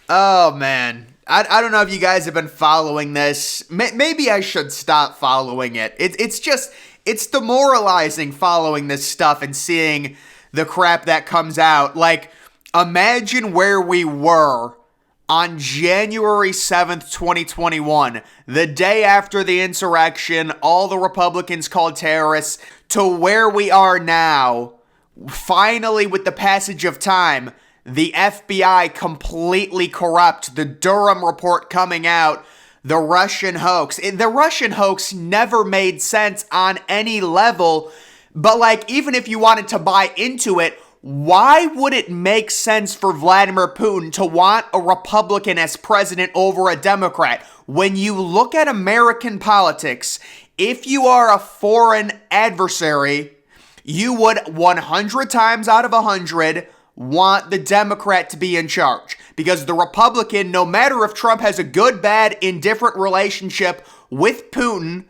Oh man. I don't know if you guys have been following this. Maybe I should stop following it. It's demoralizing following this stuff and seeing the crap that comes out. Like, imagine where we were on January 7th, 2021, the day after the insurrection, all the Republicans called terrorists, to where we are now, finally with the passage of time, the FBI completely corrupt, the Durham report coming out, the Russian hoax. The Russian hoax never made sense on any level, but like, even if you wanted to buy into it, why would it make sense for Vladimir Putin to want a Republican as president over a Democrat? When you look at American politics, if you are a foreign adversary, you would 100 times out of 100 want the Democrat to be in charge. Because the Republican, no matter if Trump has a good, bad, indifferent relationship with Putin,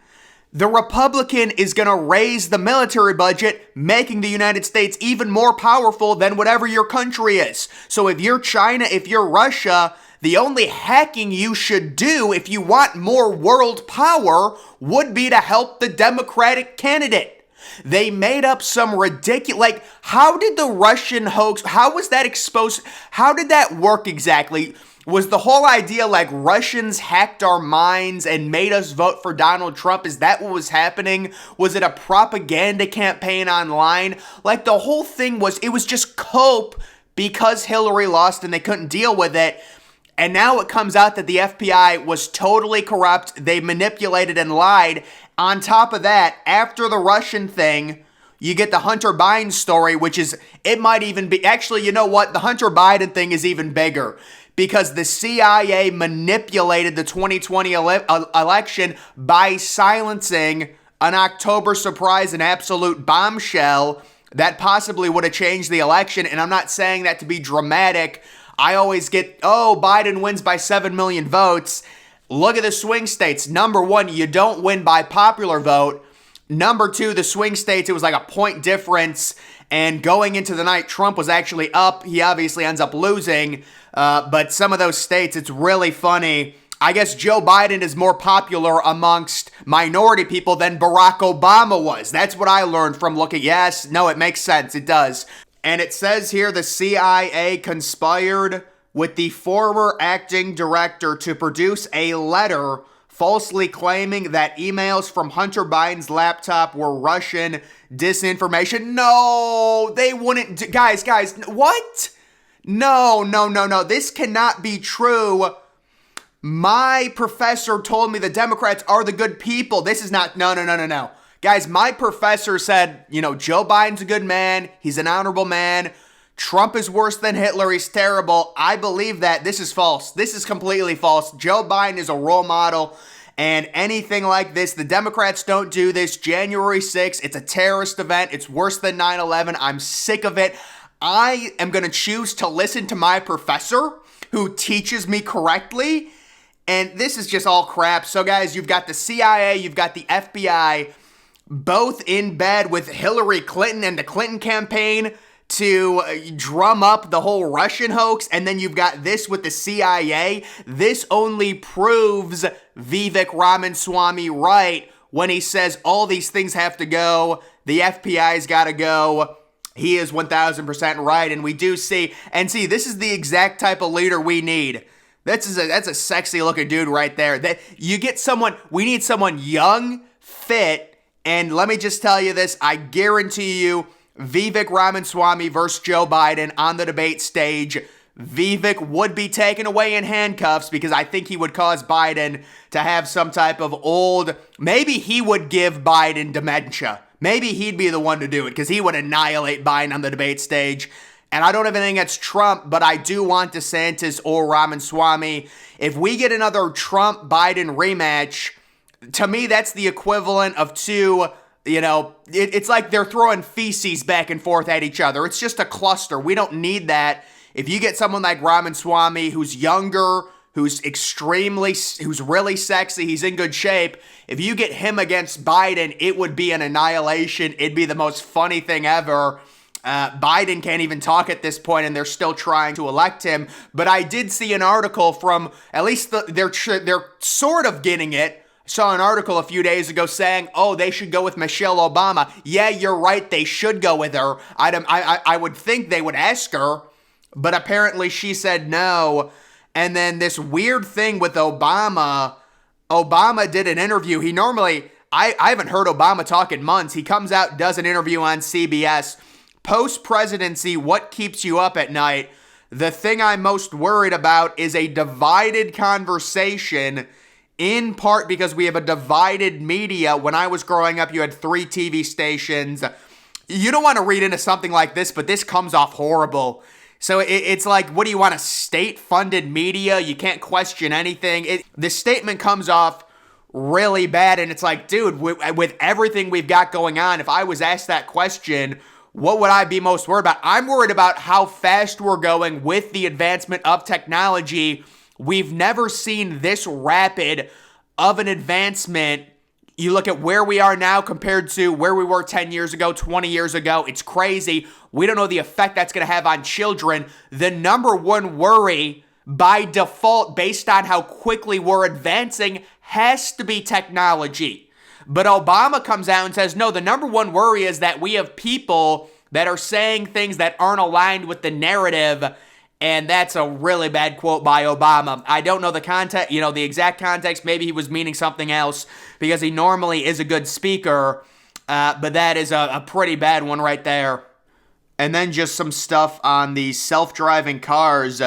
the Republican is going to raise the military budget, making the United States even more powerful than whatever your country is. So if you're China, if you're Russia, the only hacking you should do if you want more world power would be to help the Democratic candidate. They made up some ridiculous, like, how did the Russian hoax, how was that exposed? How did that work exactly? Was the whole idea like Russians hacked our minds and made us vote for Donald Trump? Is that what was happening? Was it a propaganda campaign online? Like, the whole thing was, it was just cope because Hillary lost and they couldn't deal with it. And now it comes out that the FBI was totally corrupt. They manipulated and lied. On top of that, after the Russian thing, you get the Hunter Biden story, which is, it might even be, actually, you know what? The Hunter Biden thing is even bigger because the CIA manipulated the 2020 election by silencing an October surprise, an absolute bombshell that possibly would have changed the election. And I'm not saying that to be dramatic. I always get, oh, Biden wins by 7 million votes. Look at the swing states. Number one, you don't win by popular vote. Number two, the swing states, it was like a point difference. And going into the night, Trump was actually up. He obviously ends up losing. But some of those states, it's really funny. I guess Joe Biden is more popular amongst minority people than Barack Obama was. That's what I learned from looking. Yes, no, it makes sense. It does. And it says here the CIA conspired with the former acting director to produce a letter falsely claiming that emails from Hunter Biden's laptop were Russian disinformation. No, they wouldn't. Guys, what? No. This cannot be true. My professor told me the Democrats are the good people. This is not, no. Guys, my professor said, Joe Biden's a good man. He's an honorable man. Trump is worse than Hitler. He's terrible. I believe that. This is false. This is completely false. Joe Biden is a role model. And anything like this, the Democrats don't do this. January 6th, it's a terrorist event. It's worse than 9/11. I'm sick of it. I am going to choose to listen to my professor who teaches me correctly. And this is just all crap. So guys, you've got the CIA, you've got the FBI, both in bed with Hillary Clinton and the Clinton campaign to drum up the whole Russian hoax, and then you've got this with the CIA. This only proves Vivek Ramaswamy right when he says all these things have to go, the FBI's got to go. He is 1,000% right, and we do see, this is the exact type of leader we need. That's a sexy looking dude right there. That you get someone, we need someone young, fit, and let me just tell you this, I guarantee you, Vivek Ramaswamy versus Joe Biden on the debate stage, Vivek would be taken away in handcuffs because I think he would cause Biden to have some type of maybe he would give Biden dementia. Maybe he'd be the one to do it because he would annihilate Biden on the debate stage. And I don't have anything against Trump, but I do want DeSantis or Ramaswamy. If we get another Trump-Biden rematch, to me, that's the equivalent of two, it's like they're throwing feces back and forth at each other. It's just a cluster. We don't need that. If you get someone like Ramaswamy who's younger, who's really sexy, he's in good shape, if you get him against Biden, it would be an annihilation. It'd be the most funny thing ever. Biden can't even talk at this point, and they're still trying to elect him. But I did see an article from, at least they're sort of getting it. Saw an article a few days ago saying, oh, they should go with Michelle Obama. Yeah, you're right, they should go with her. I would think they would ask her, but apparently she said no. And then this weird thing with Obama did an interview. He normally, I haven't heard Obama talk in months. He comes out, does an interview on CBS. Post-presidency, what keeps you up at night? The thing I'm most worried about is a divided conversation, in part because we have a divided media. When I was growing up, you had 3 TV stations. You don't want to read into something like this, but this comes off horrible. So it's like, what do you want, a state-funded media? You can't question anything. This statement comes off really bad, and it's like, dude, with everything we've got going on, if I was asked that question, what would I be most worried about? I'm worried about how fast we're going with the advancement of technology. We've never seen this rapid of an advancement. You look at where we are now compared to where we were 10 years ago, 20 years ago. It's crazy. We don't know the effect that's going to have on children. The number one worry by default, based on how quickly we're advancing, has to be technology. But Obama comes out and says, no, the number one worry is that we have people that are saying things that aren't aligned with the narrative. And that's a really bad quote by Obama. I don't know the context, the exact context. Maybe he was meaning something else because he normally is a good speaker. But that is a pretty bad one right there. And then just some stuff on the self-driving cars.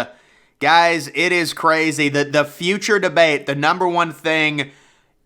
Guys, it is crazy. The future debate, the number one thing,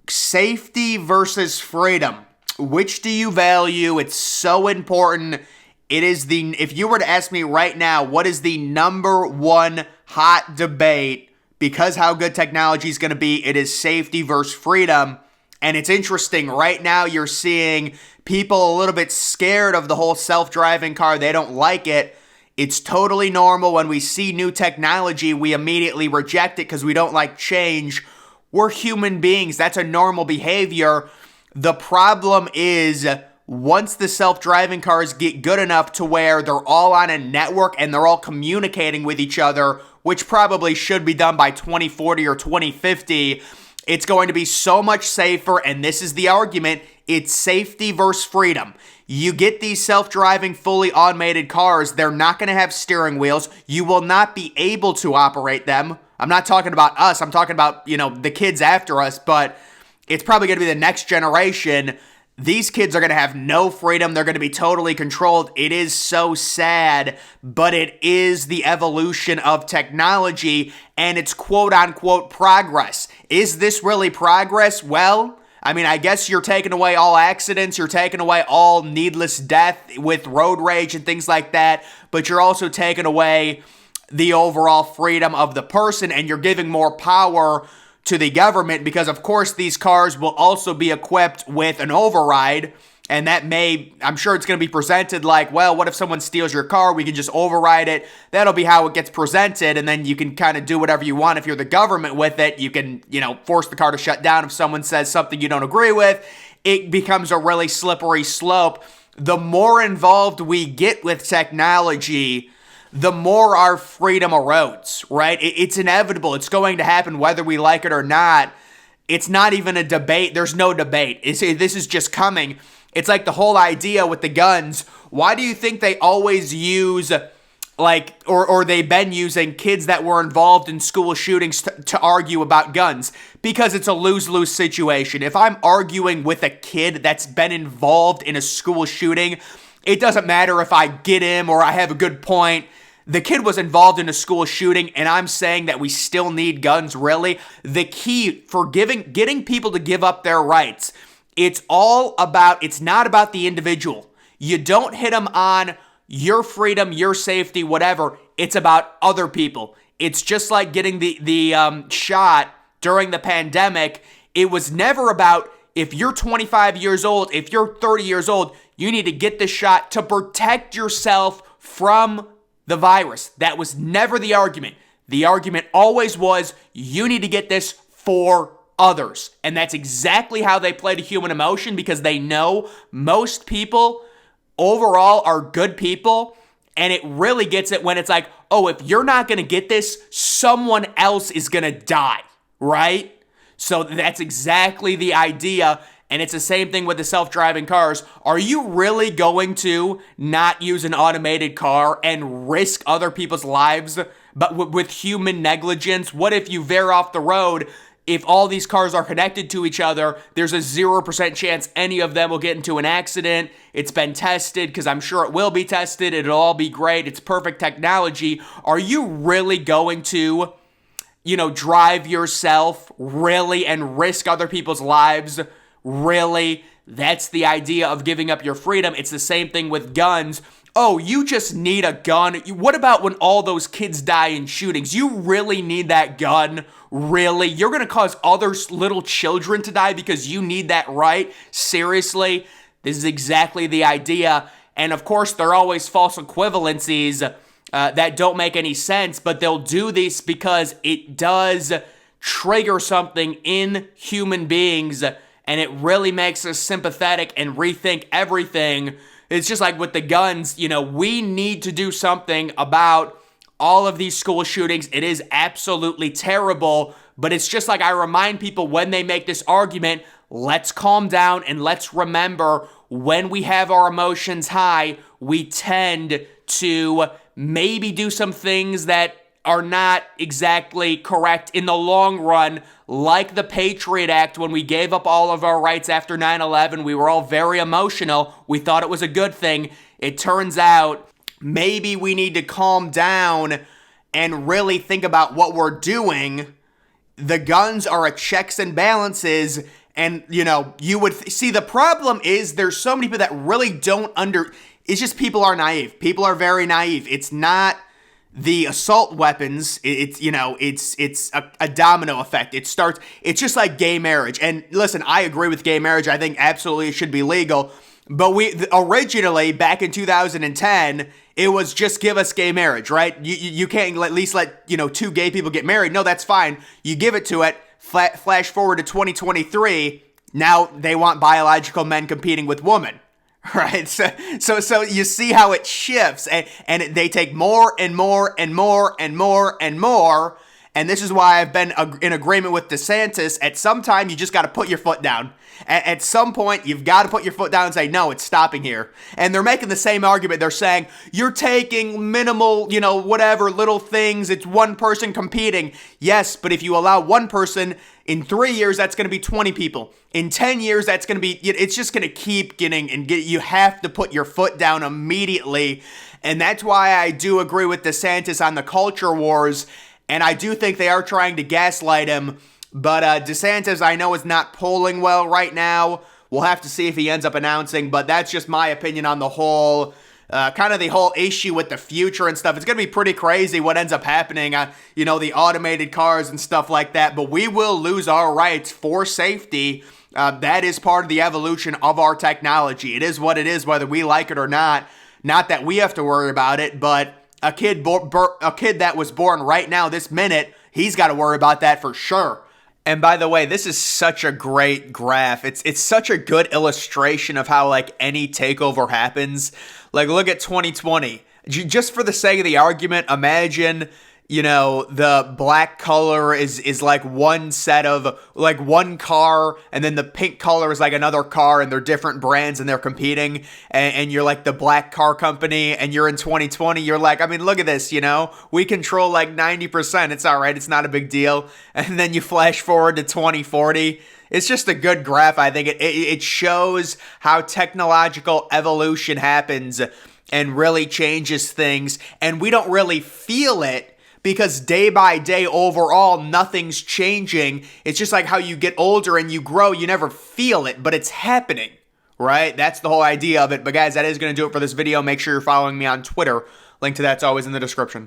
safety versus freedom. Which do you value? It's so important. It is if you were to ask me right now, what is the number one hot debate, because how good technology is going to be, it is safety versus freedom. And it's interesting. Right now, you're seeing people a little bit scared of the whole self-driving car. They don't like it. It's totally normal. When we see new technology, we immediately reject it because we don't like change. We're human beings. That's a normal behavior. The problem is, once the self-driving cars get good enough to where they're all on a network and they're all communicating with each other, which probably should be done by 2040 or 2050, it's going to be so much safer. And this is the argument. It's safety versus freedom. You get these self-driving, fully automated cars, they're not going to have steering wheels. You will not be able to operate them. I'm not talking about us. I'm talking about, the kids after us, but it's probably going to be the next generation. These kids are going to have no freedom. They're going to be totally controlled. It is so sad, but it is the evolution of technology, and it's quote-unquote progress. Is this really progress? Well, I guess you're taking away all accidents. You're taking away all needless death with road rage and things like that, but you're also taking away the overall freedom of the person, and you're giving more power to the government, because of course these cars will also be equipped with an override, and that I'm sure it's going to be presented like, well, what if someone steals your car? We can just override it. That'll be how it gets presented, and then you can kind of do whatever you want. If you're the government with it, you can, force the car to shut down if someone says something you don't agree with. It becomes a really slippery slope. The more involved we get with technology, the more our freedom erodes, right? It's inevitable. It's going to happen whether we like it or not. It's not even a debate. There's no debate. This is just coming. It's like the whole idea with the guns. Why do you think they always use, or they've been using kids that were involved in school shootings to argue about guns? Because it's a lose-lose situation. If I'm arguing with a kid that's been involved in a school shooting, it doesn't matter if I get him or I have a good point. The kid was involved in a school shooting, and I'm saying that we still need guns, really. The key for getting people to give up their rights, it's not about the individual. You don't hit them on your freedom, your safety, whatever. It's about other people. It's just like getting the shot during the pandemic. It was never about, if you're 25 years old, if you're 30 years old, you need to get the shot to protect yourself from the virus. That was never the argument. The argument always was, you need to get this for others. And that's exactly how they play to human emotion, because they know most people overall are good people. And it really gets it when it's like, oh, if you're not going to get this, someone else is going to die, right? So that's exactly the idea. And it's the same thing with the self-driving cars. Are you really going to not use an automated car and risk other people's lives, but with human negligence? What if you veer off the road? If all these cars are connected to each other, there's a 0% chance any of them will get into an accident. It's been tested, because I'm sure it will be tested. It'll all be great. It's perfect technology. Are you really going to, drive yourself, really, and risk other people's lives? Really? That's the idea of giving up your freedom. It's the same thing with guns. Oh, you just need a gun. What about when all those kids die in shootings? You really need that gun? Really? You're going to cause other little children to die because you need that right? Seriously? This is exactly the idea. And of course, there are always false equivalencies that don't make any sense, but they'll do this because it does trigger something in human beings, and it really makes us sympathetic and rethink everything. It's just like with the guns, we need to do something about all of these school shootings. It is absolutely terrible, but it's just like I remind people when they make this argument, let's calm down and let's remember when we have our emotions high, we tend to maybe do some things that are not exactly correct in the long run, like the Patriot Act. When we gave up all of our rights after 9/11, we were all very emotional. We thought it was a good thing. It turns out maybe we need to calm down and really think about what we're doing. The guns are a checks and balances, and you would see the problem is there's so many people that really don't it's just people are naive. People are very naive. It's not the assault weapons. It's a domino effect. It's just like gay marriage. And listen, I agree with gay marriage. I think absolutely it should be legal. But we originally, back in 2010, it was just give us gay marriage, right? You can't at least let two gay people get married. No, that's fine. You give it to it. Flash forward to 2023. Now they want biological men competing with women. Right, so you see how it shifts, and they take more and more and more and more and more, and this is why I've been in agreement with DeSantis. At some time, you just got to put your foot down. At some point, you've got to put your foot down and say, no, it's stopping here. And they're making the same argument. They're saying, you're taking minimal, whatever, little things. It's one person competing. Yes, but if you allow one person, in 3 years, that's going to be 20 people. In 10 years, that's going to be, it's just going to keep you have to put your foot down immediately. And that's why I do agree with DeSantis on the culture wars. And I do think they are trying to gaslight him. But DeSantis, I know, is not polling well right now. We'll have to see if he ends up announcing. But that's just my opinion on the whole kind of the whole issue with the future and stuff. It's going to be pretty crazy what ends up happening, the automated cars and stuff like that. But we will lose our rights for safety. That is part of the evolution of our technology. It is what it is, whether we like it or not. Not that we have to worry about it, but a kid that was born right now, this minute, he's got to worry about that for sure. And by the way, this is such a great graph. It's such a good illustration of how any takeover happens. Look at 2020. Just for the sake of the argument, imagine, the black color is like one set of one car, and then the pink color is like another car, and they're different brands and they're competing, and you're like the black car company, and you're in 2020, you're like, look at this, we control 90%, it's all right, it's not a big deal. And then you flash forward to 2040. It's just a good graph. I think it shows how technological evolution happens and really changes things, and we don't really feel it, because day by day, overall, nothing's changing. It's just like how you get older and you grow, you never feel it, but it's happening, right? That's the whole idea of it. But guys, that is going to do it for this video. Make sure you're following me on Twitter. Link to that's always in the description.